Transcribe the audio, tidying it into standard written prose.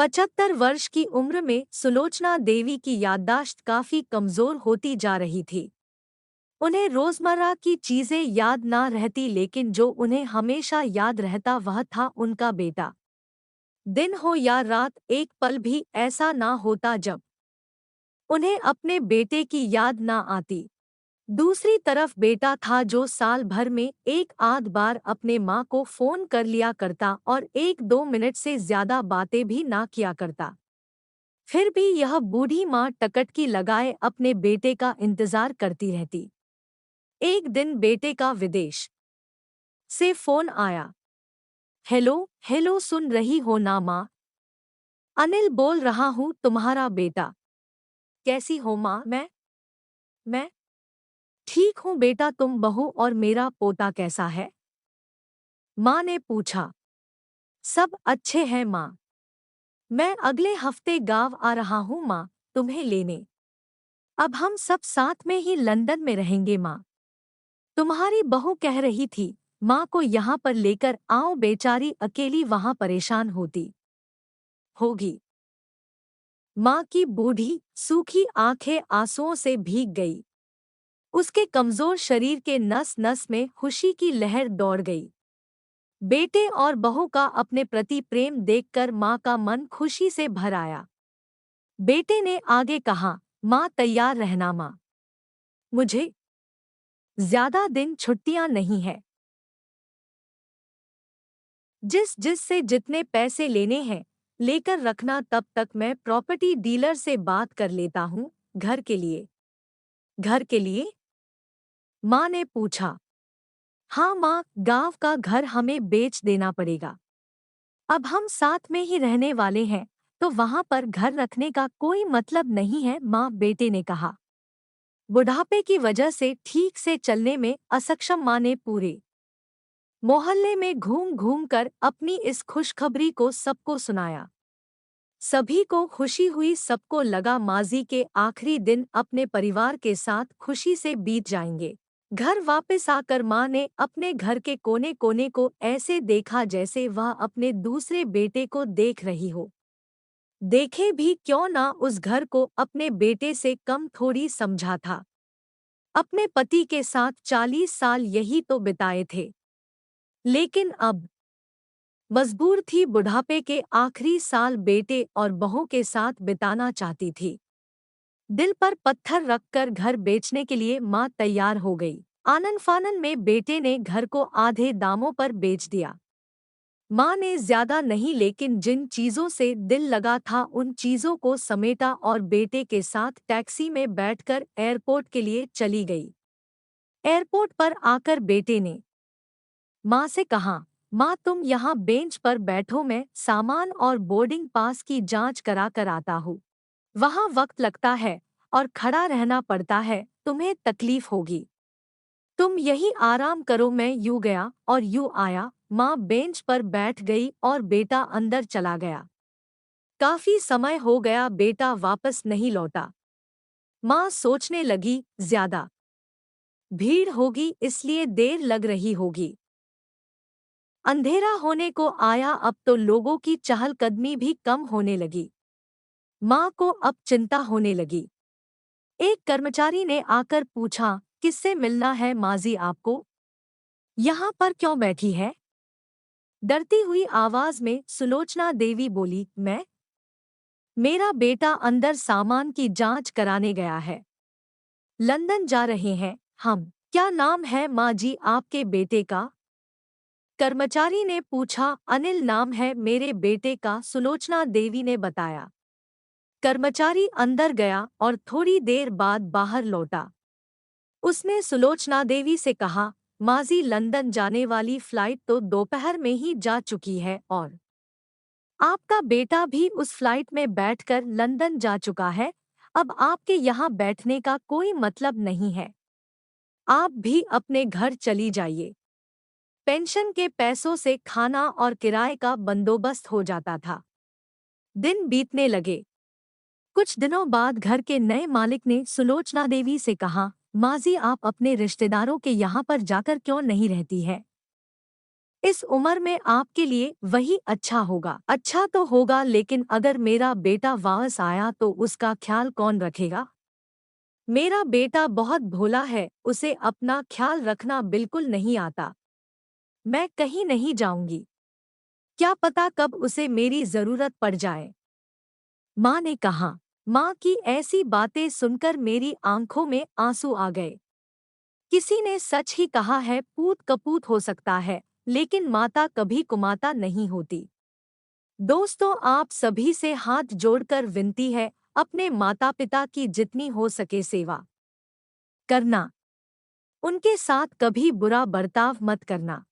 75 वर्ष की उम्र में सुलोचना देवी की याददाश्त काफी कमजोर होती जा रही थी। उन्हें रोजमर्रा की चीजें याद ना रहती, लेकिन जो उन्हें हमेशा याद रहता वह था उनका बेटा। दिन हो या रात, एक पल भी ऐसा ना होता जब उन्हें अपने बेटे की याद ना आती। दूसरी तरफ बेटा था जो साल भर में एक आध बार अपने माँ को फोन कर लिया करता और 1-2 मिनट से ज्यादा बातें भी ना किया करता। फिर भी यह बूढ़ी माँ टकटकी लगाए अपने बेटे का इंतजार करती रहती। एक दिन बेटे का विदेश से फोन आया। हेलो हेलो, सुन रही हो ना माँ? अनिल बोल रहा हूँ, तुम्हारा बेटा। कैसी हो माँ? मैं ठीक हूँ बेटा, तुम बहू और मेरा पोता कैसा है? माँ ने पूछा। सब अच्छे हैं माँ। मैं अगले हफ्ते गाँव आ रहा हूँ माँ, तुम्हें लेने। अब हम सब साथ में ही लंदन में रहेंगे माँ। तुम्हारी बहू कह रही थी माँ को यहाँ पर लेकर आओ, बेचारी अकेली वहाँ परेशान होती होगी। माँ की बूढ़ी सूखी आंखें आंसुओं से भीग गई। उसके कमजोर शरीर के नस नस में खुशी की लहर दौड़ गई। बेटे और बहू का अपने प्रति प्रेम देखकर माँ का मन खुशी से भर आया। बेटे ने आगे कहा, माँ तैयार रहना माँ, मुझे ज्यादा दिन छुट्टियां नहीं है। जिस जिस से जितने पैसे लेने हैं लेकर रखना, तब तक मैं प्रॉपर्टी डीलर से बात कर लेता हूँ। घर के लिए? घर के लिए? माँ ने पूछा। हाँ माँ, गांव का घर हमें बेच देना पड़ेगा। अब हम साथ में ही रहने वाले हैं, तो वहां पर घर रखने का कोई मतलब नहीं है माँ, बेटे ने कहा। बुढ़ापे की वजह से ठीक से चलने में असक्षम माँ ने पूरे मोहल्ले में घूम घूम कर अपनी इस खुशखबरी को सबको सुनाया। सभी को खुशी हुई, सबको लगा माजी के आखिरी दिन अपने परिवार के साथ खुशी से बीत जाएंगे। घर वापस आकर माँ ने अपने घर के कोने कोने को ऐसे देखा जैसे वह अपने दूसरे बेटे को देख रही हो। देखे भी क्यों ना, उस घर को अपने बेटे से कम थोड़ी समझा था। अपने पति के साथ 40 साल यही तो बिताए थे, लेकिन अब मजबूर थी बुढ़ापे के आखिरी साल बेटे और बहू के साथ बिताना चाहती थी। दिल पर पत्थर रखकर घर बेचने के लिए माँ तैयार हो गई। आनन फानन में बेटे ने घर को आधे दामों पर बेच दिया। माँ ने ज्यादा नहीं, लेकिन जिन चीजों से दिल लगा था उन चीजों को समेटा और बेटे के साथ टैक्सी में बैठकर एयरपोर्ट के लिए चली गई। एयरपोर्ट पर आकर बेटे ने माँ से कहा, माँ तुम यहाँ बेंच पर बैठो, मैं सामान और बोर्डिंग पास की जांच करा कर आता हूँ। वहाँ वक्त लगता है और खड़ा रहना पड़ता है, तुम्हें तकलीफ होगी। तुम यही आराम करो। मैं यूँ गया और यूँ आया। माँ बेंच पर बैठ गई और बेटा अंदर चला गया। काफी समय हो गया, बेटा वापस नहीं लौटा। माँ सोचने लगी, ज्यादा भीड़ होगी इसलिए देर लग रही होगी। अंधेरा होने को आया, अब तो लोगों की चहलकदमी भी कम होने लगी। माँ को अब चिंता होने लगी। एक कर्मचारी ने आकर पूछा, किससे मिलना है माजी आपको? यहाँ पर क्यों बैठी है? डरती हुई आवाज में सुलोचना देवी बोली, मेरा बेटा अंदर सामान की जांच कराने गया है। लंदन जा रहे हैं हम। क्या नाम है माँ जी आपके बेटे का? कर्मचारी ने पूछा। अनिल नाम है मेरे बेटे का, सुलोचना देवी ने बताया। कर्मचारी अंदर गया और थोड़ी देर बाद बाहर लौटा। उसने सुलोचना देवी से कहा, माजी लंदन जाने वाली फ्लाइट तो दोपहर में ही जा चुकी है और आपका बेटा भी उस फ्लाइट में बैठकर लंदन जा चुका है। अब आपके यहाँ बैठने का कोई मतलब नहीं है। आप भी अपने घर चली जाइए। पेंशन के पैसों से खाना और किराए का बंदोबस्त हो जाता था। दिन बीतने लगे। कुछ दिनों बाद घर के नए मालिक ने सुलोचना देवी से कहा, माजी आप अपने रिश्तेदारों के यहाँ पर जाकर क्यों नहीं रहती है? इस उम्र में आपके लिए वही अच्छा होगा। अच्छा तो होगा, लेकिन अगर मेरा बेटा वापस आया तो उसका ख्याल कौन रखेगा? मेरा बेटा बहुत भोला है, उसे अपना ख्याल रखना बिल्कुल नहीं आता। मैं कहीं नहीं जाऊंगी। क्या पता कब उसे मेरी जरूरत पड़ जाए। माँ ने कहा। माँ की ऐसी बातें सुनकर मेरी आंखों में आंसू आ गए। किसी ने सच ही कहा है, पूत कपूत हो सकता है, लेकिन माता कभी कुमाता नहीं होती। दोस्तों, आप सभी से हाथ जोड़कर विनती है, अपने माता पिता की जितनी हो सके सेवा करना। उनके साथ कभी बुरा बर्ताव मत करना।